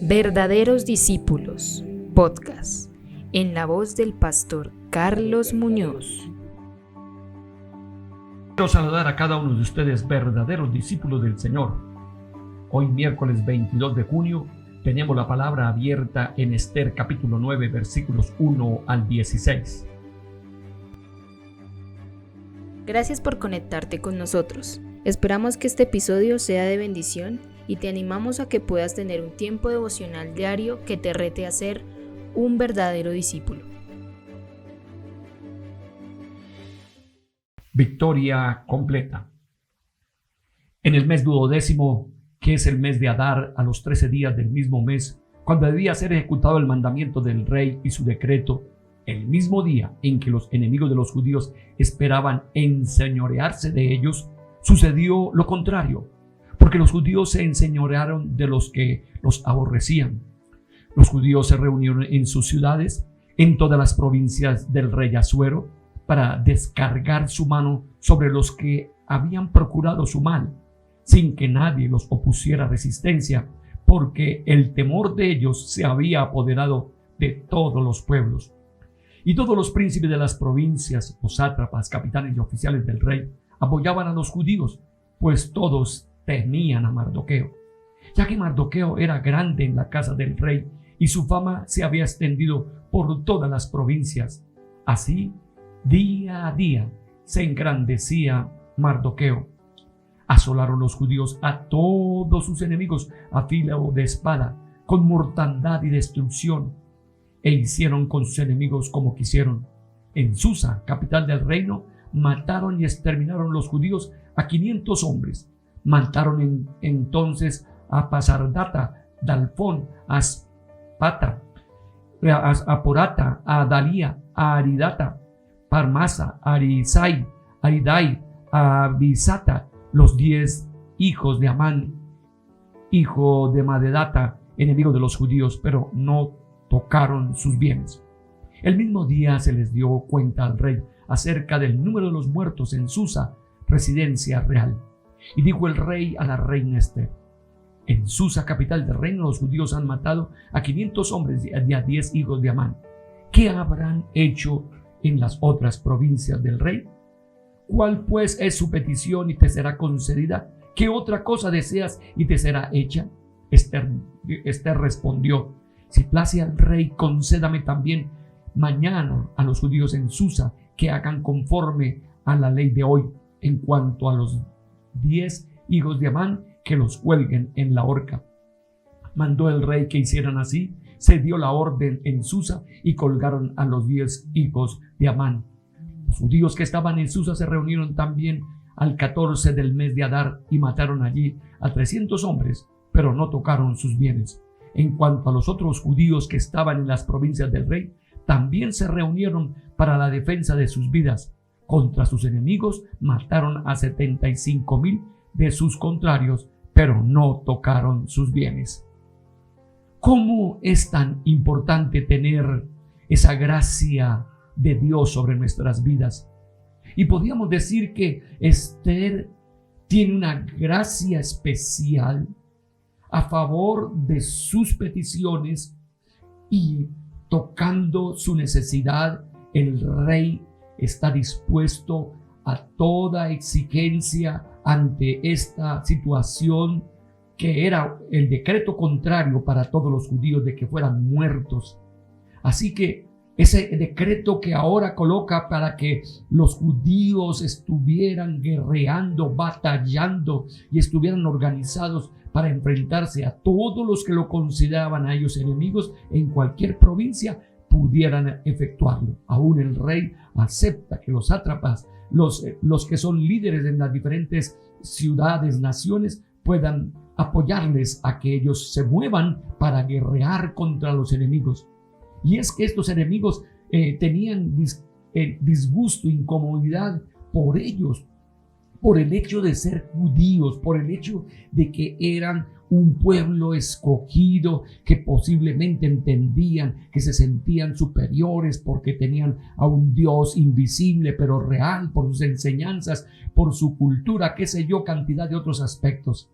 Verdaderos Discípulos, podcast, en la voz del pastor Carlos Muñoz. Quiero saludar a cada uno de ustedes, verdaderos discípulos del Señor. Hoy, miércoles 22 de junio, tenemos la palabra abierta en Esther capítulo 9, versículos 1 al 16. Gracias por conectarte con nosotros. Esperamos que este episodio sea de bendición y te animamos a que puedas tener un tiempo devocional diario que te rete a ser un verdadero discípulo. Victoria completa. En el mes 12º, que es el mes de Adar, a los 13 días del mismo mes, cuando debía ser ejecutado el mandamiento del rey y su decreto, el mismo día en que los enemigos de los judíos esperaban enseñorearse de ellos, sucedió lo contrario, porque los judíos se enseñorearon de los que los aborrecían. Los judíos se reunieron en sus ciudades, en todas las provincias del rey Asuero, para descargar su mano sobre los que habían procurado su mal, sin que nadie los opusiera resistencia, porque el temor de ellos se había apoderado de todos los pueblos. Y todos los príncipes de las provincias, los sátrapas, capitanes y oficiales del rey, apoyaban a los judíos, pues todos temían a Mardoqueo, ya que Mardoqueo era grande en la casa del rey y su fama se había extendido por todas las provincias. Así, día a día se engrandecía Mardoqueo. Asolaron los judíos a todos sus enemigos a filo de espada, con mortandad y destrucción, e hicieron con sus enemigos como quisieron. En Susa, capital del reino, mataron y exterminaron los judíos a 500 hombres. Mataron entonces a Pasardata, Dalfón, a Aspata, a Porata, a Adalía, a Aridata, Parmasa, a Arisai, a Aridai, a Abisata, los 10 hijos de Amán, hijo de Madedata, enemigo de los judíos, pero no tocaron sus bienes. El mismo día se les dio cuenta al rey acerca del número de los muertos en Susa, residencia real. Y dijo el rey a la reina Esther: en Susa, capital del reino, los judíos han matado a 500 hombres y a 10 hijos de Amán. ¿Qué habrán hecho en las otras provincias del rey? ¿Cuál pues es su petición y te será concedida? ¿Qué otra cosa deseas y te será hecha? Esther respondió: si place al rey, concédame también mañana a los judíos en Susa que hagan conforme a la ley de hoy. En cuanto a los 10 hijos de Amán, que los cuelguen en la horca. Mandó el rey que hicieran así, se dio la orden en Susa y colgaron a los 10 hijos de Amán. Los judíos que estaban en Susa se reunieron también al 14 del mes de Adar y mataron allí a 300 hombres, pero no tocaron sus bienes. En cuanto a los otros judíos que estaban en las provincias del rey, también se reunieron para la defensa de sus vidas. Contra sus enemigos mataron a 75,000 de sus contrarios, pero no tocaron sus bienes. ¿Cómo es tan importante tener esa gracia de Dios sobre nuestras vidas? Y podríamos decir que Esther tiene una gracia especial a favor de sus peticiones, y tocando su necesidad, el rey está dispuesto a toda exigencia ante esta situación, que era el decreto contrario para todos los judíos de que fueran muertos. Así que ese decreto que ahora coloca para que los judíos estuvieran guerreando, batallando y estuvieran organizados para enfrentarse a todos los que lo consideraban a ellos enemigos en cualquier provincia, pudieran efectuarlo. Aún el rey acepta que los sátrapas, los que son líderes en las diferentes ciudades, naciones, puedan apoyarles a que ellos se muevan para guerrear contra los enemigos. Y es que estos enemigos tenían disgusto, incomodidad por ellos, por el hecho de ser judíos, por el hecho de que eran un pueblo escogido, que posiblemente entendían que se sentían superiores porque tenían a un Dios invisible pero real, por sus enseñanzas, por su cultura, qué sé yo, cantidad de otros aspectos.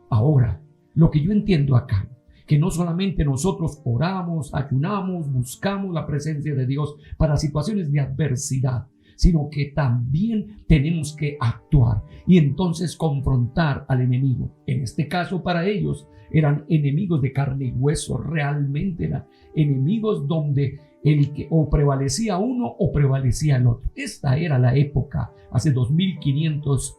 Ahora, lo que yo entiendo acá, que no solamente nosotros oramos, ayunamos, buscamos la presencia de Dios para situaciones de adversidad, sino que también tenemos que actuar y entonces confrontar al enemigo. En este caso, para ellos eran enemigos de carne y hueso, realmente eran enemigos donde o prevalecía uno o prevalecía el otro. Esta era la época, hace 2500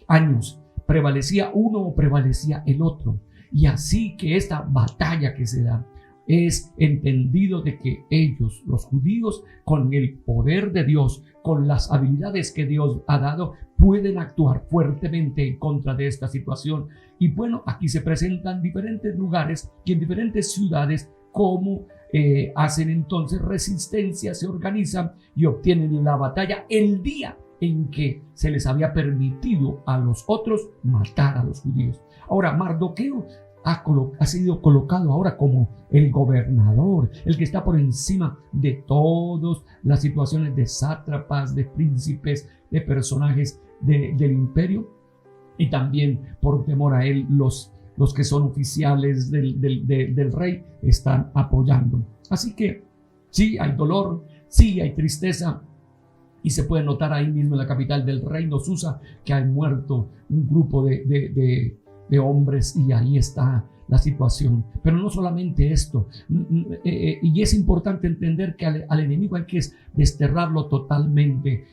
años, prevalecía uno o prevalecía el otro. Y así que esta batalla que se da es entendido de que ellos, los judíos, con el poder de Dios, con las habilidades que Dios ha dado, pueden actuar fuertemente en contra de esta situación. Y bueno, aquí se presentan diferentes lugares y en diferentes ciudades cómo hacen entonces resistencia, se organizan y obtienen la batalla el día en que se les había permitido a los otros matar a los judíos. Ahora, Mardoqueo ha sido colocado ahora como el gobernador, el que está por encima de todas las situaciones de sátrapas, de príncipes, de personajes del imperio, y también por temor a él los que son oficiales del rey están apoyando. Así que sí hay dolor, sí hay tristeza, y se puede notar ahí mismo en la capital del reino, Susa, que ha muerto un grupo de hombres, y ahí está la situación. Pero no solamente esto, y es importante entender que al enemigo hay que desterrarlo totalmente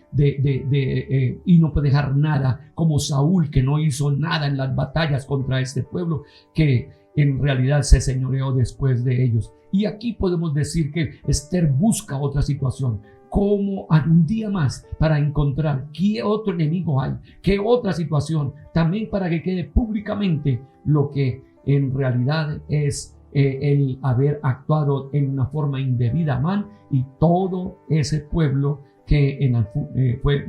y no puede dejar nada, como Saúl, que no hizo nada en las batallas contra este pueblo, que en realidad se señoreó después de ellos. Y aquí podemos decir que Esther busca otra situación. ¿Cómo hay un día más para encontrar qué otro enemigo hay, qué otra situación, también para que quede públicamente lo que en realidad es el haber actuado en una forma indebida, Amán y todo ese pueblo que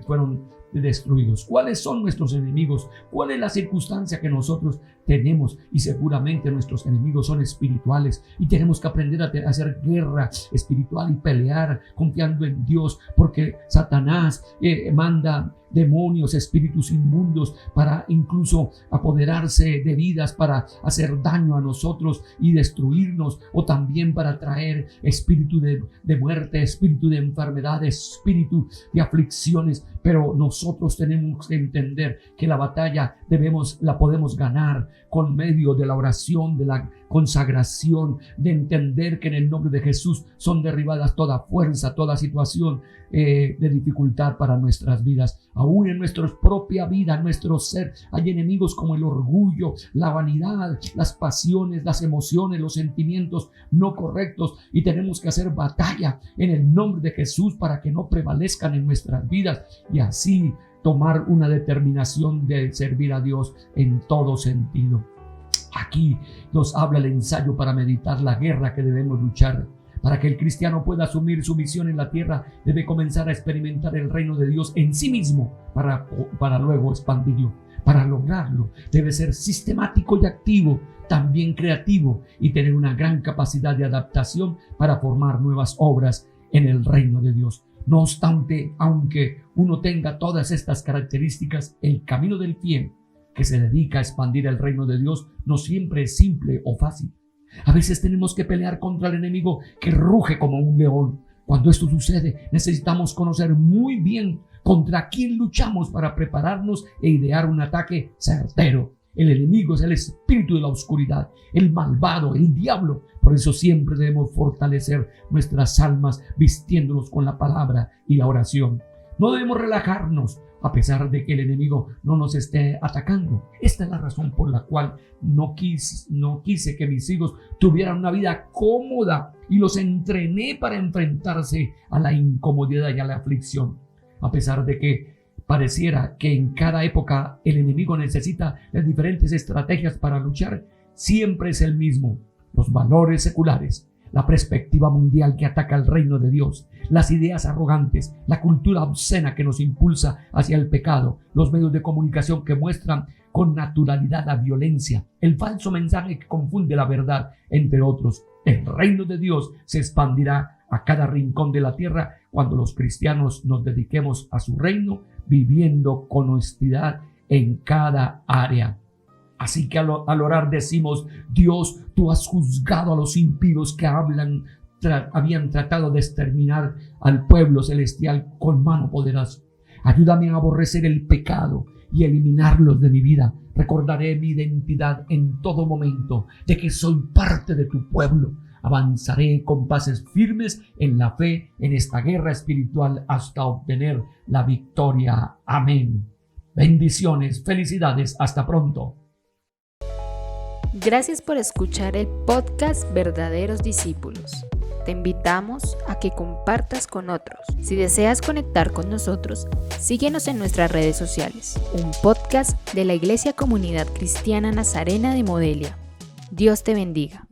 fueron destruidos? ¿Cuáles son nuestros enemigos? ¿Cuál es la circunstancia que nosotros tenemos? Y seguramente nuestros enemigos son espirituales y tenemos que aprender a hacer guerra espiritual y pelear confiando en Dios, porque Satanás manda demonios, espíritus inmundos para incluso apoderarse de vidas, para hacer daño a nosotros y destruirnos, o también para traer espíritu de muerte, espíritu de enfermedad, espíritu de aflicciones. Pero nosotros tenemos que entender que la batalla la podemos ganar con medio de la oración, de la consagración, de entender que en el nombre de Jesús son derribadas toda fuerza, toda situación de dificultad para nuestras vidas. Aún en nuestra propia vida, en nuestro ser, hay enemigos como el orgullo, la vanidad, las pasiones, las emociones, los sentimientos no correctos, y tenemos que hacer batalla en el nombre de Jesús para que no prevalezcan en nuestras vidas, y así tomar una determinación de servir a Dios en todo sentido. Aquí nos habla el ensayo para meditar la guerra que debemos luchar. Para que el cristiano pueda asumir su misión en la tierra, debe comenzar a experimentar el reino de Dios en sí mismo para luego expandirlo. Para lograrlo, debe ser sistemático y activo, también creativo, y tener una gran capacidad de adaptación para formar nuevas obras en el reino de Dios. No obstante, aunque uno tenga todas estas características, el camino del fiel que se dedica a expandir el reino de Dios no siempre es simple o fácil. A veces tenemos que pelear contra el enemigo que ruge como un león. Cuando esto sucede, necesitamos conocer muy bien contra quién luchamos para prepararnos e idear un ataque certero. El enemigo es el espíritu de la oscuridad, el malvado, el diablo. Por eso siempre debemos fortalecer nuestras almas vistiéndonos con la palabra y la oración. No debemos relajarnos a pesar de que el enemigo no nos esté atacando. Esta es la razón por la cual no quise que mis hijos tuvieran una vida cómoda y los entrené para enfrentarse a la incomodidad y a la aflicción. A pesar de que pareciera que en cada época el enemigo necesita las diferentes estrategias para luchar, siempre es el mismo: los valores seculares, la perspectiva mundial que ataca el reino de Dios, las ideas arrogantes, la cultura obscena que nos impulsa hacia el pecado, los medios de comunicación que muestran con naturalidad la violencia, el falso mensaje que confunde la verdad, entre otros. El reino de Dios se expandirá a cada rincón de la tierra cuando los cristianos nos dediquemos a su reino, viviendo con honestidad en cada área. Así que al orar decimos: Dios, tú has juzgado a los impíos que habían tratado de exterminar al pueblo celestial con mano poderosa. Ayúdame a aborrecer el pecado y eliminarlos de mi vida. Recordaré mi identidad en todo momento, de que soy parte de tu pueblo. Avanzaré con pasos firmes en la fe en esta guerra espiritual hasta obtener la victoria. Amén. Bendiciones, felicidades, hasta pronto. Gracias por escuchar el podcast Verdaderos Discípulos. Te invitamos a que compartas con otros. Si deseas conectar con nosotros, síguenos en nuestras redes sociales. Un podcast de la Iglesia Comunidad Cristiana Nazarena de Modelia. Dios te bendiga.